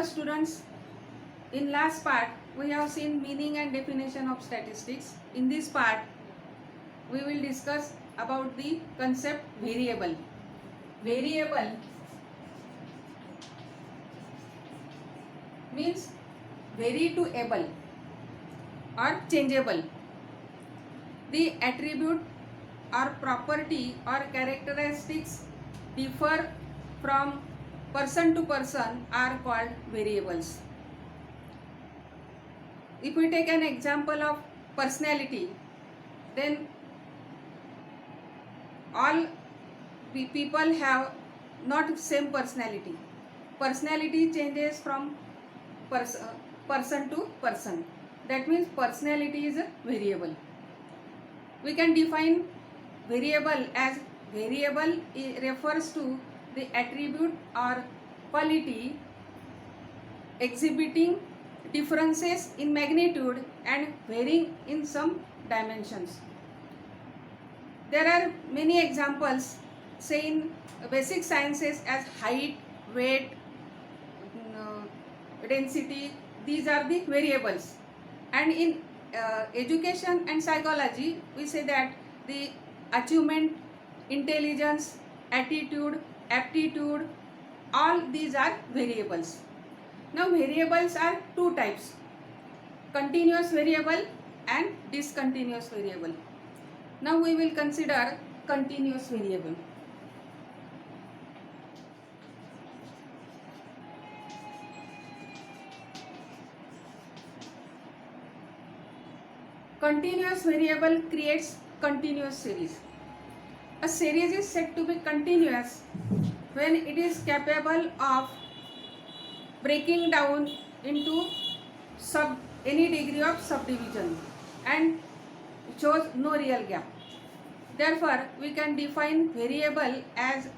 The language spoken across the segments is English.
students, in last part we have seen meaning and definition of statistics. In this part we will discuss about the concept variable. Variable means variable or changeable. The attribute or property or characteristics differ from person to person are called variables. If we take an example of personality, then all people have not same personality. Personality changes from person to person. That means personality is a variable. We can define variable as variable refers to the attribute or quality exhibiting differences in magnitude and varying in some dimensions. There are many examples, say in basic sciences, as height, weight, density. These are the variables. And in education and psychology, we say that the achievement, intelligence, attitude, aptitude, all these are variables. Now variables are two types: continuous variable and discontinuous variable. Now we will consider continuous variable. Continuous variable creates continuous series. A series is said to be continuous when it is capable of breaking down into any degree of subdivision and shows no real gap. Therefore, we can define variable as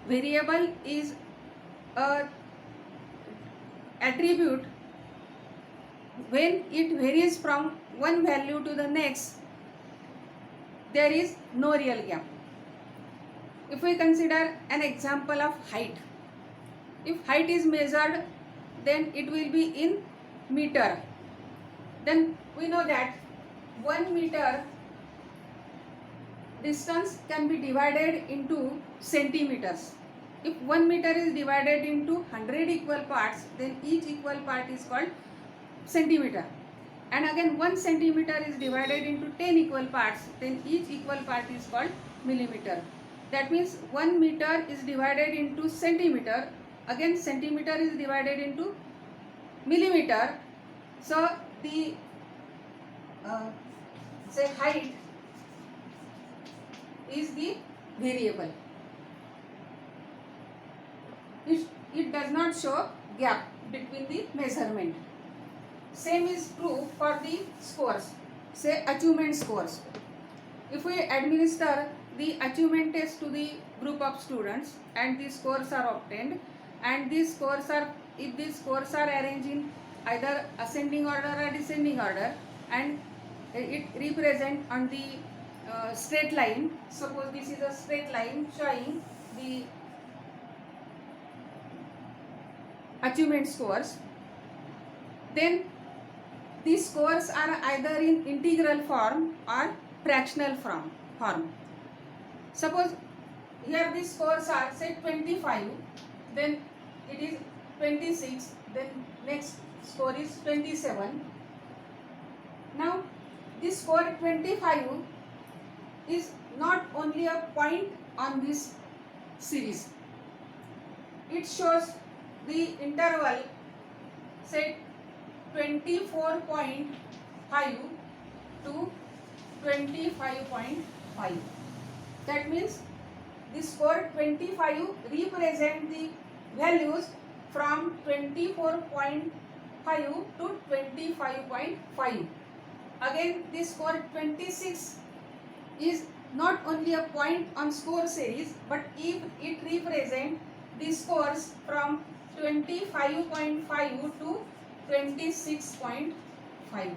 variable is a attribute when it varies from one value to the next, there is no real gap. If we consider an example of height, if height is measured, then it will be in meter. Then we know that 1 meter distance can be divided into centimeters. If 1 meter is divided into 100 equal parts, then each equal part is called centimeter. And again 1 centimeter is divided into 10 equal parts, then each equal part is called millimeter. That means 1 meter is divided into centimeter, again centimeter is divided into millimeter. So the say height is the variable. It does not show gap between the measurement. Same is true for the scores, say achievement scores. If we administer the achievement test to the group of students and the scores are obtained, and these scores are, if these scores are arranged in either ascending order or descending order, and it represent on the straight line. Suppose this is a straight line showing the achievement scores, then these scores are either in integral form or fractional form. Suppose here these scores are say 25, then it is 26, then next score is 27. Now this score 25 is not only a point on this series, it shows the interval say 24.5 to 25.5. That means the score 25 represent the values from 24.5 to 25.5. Again this score 26 is not only a point on score series, but if it represent the scores from 25.5 to 26.5.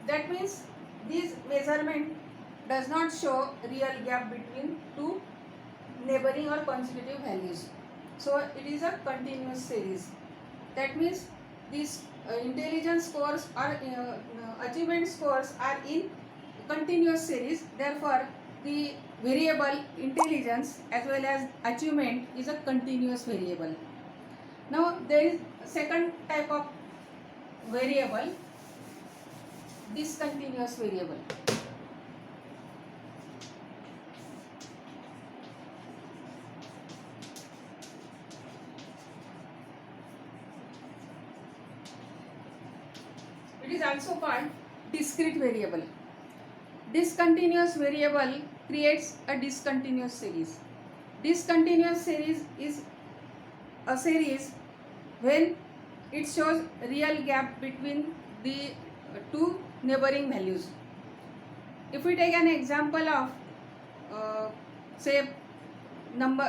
That means this measurement does not show real gap between two neighboring or consecutive values. So it is a continuous series. That means these intelligence scores or achievement scores are in continuous series. Therefore, the variable intelligence as well as achievement is a continuous variable. Now there is second type of variable, discontinuous variable. It is also called discrete variable. Discontinuous variable creates a discontinuous series. Discontinuous series is a series when it shows real gap between the two neighboring values. If we take an example of say number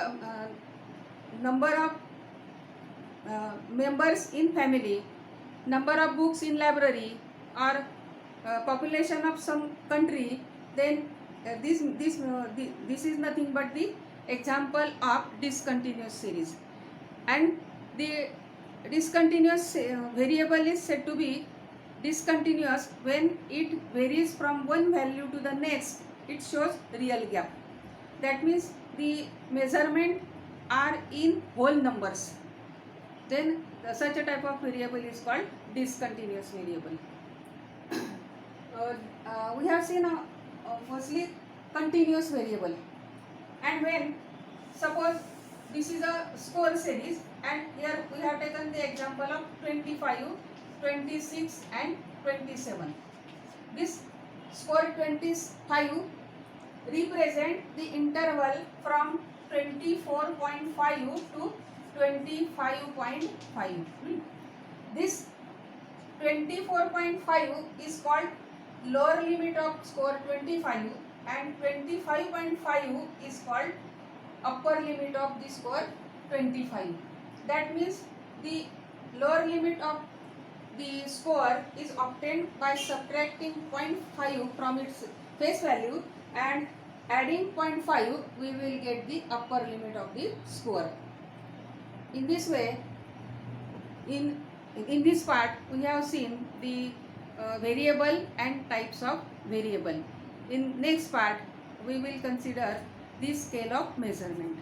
of members in family, number of books in library, or population of some country, then this is nothing but the example of discontinuous series. And the discontinuous variable is said to be discontinuous when it varies from one value to the next. It shows real gap. That means the measurement are in whole numbers. Then such a type of variable is called discontinuous variable. We have seen firstly continuous variable, and when suppose this is a score series, and here we have taken the example of 25, 26 and 27. This score 25 represent the interval from 24.5 to 25.5. This 24.5 is called lower limit of score 25, and 25.5 is called upper limit of the score 25. That means the lower limit of the score is obtained by subtracting 0.5 from its face value and adding 0.5, we will get the upper limit of the score. In this way, in this part we have seen the variable and types of variable. In next part we will consider the scale of measurement.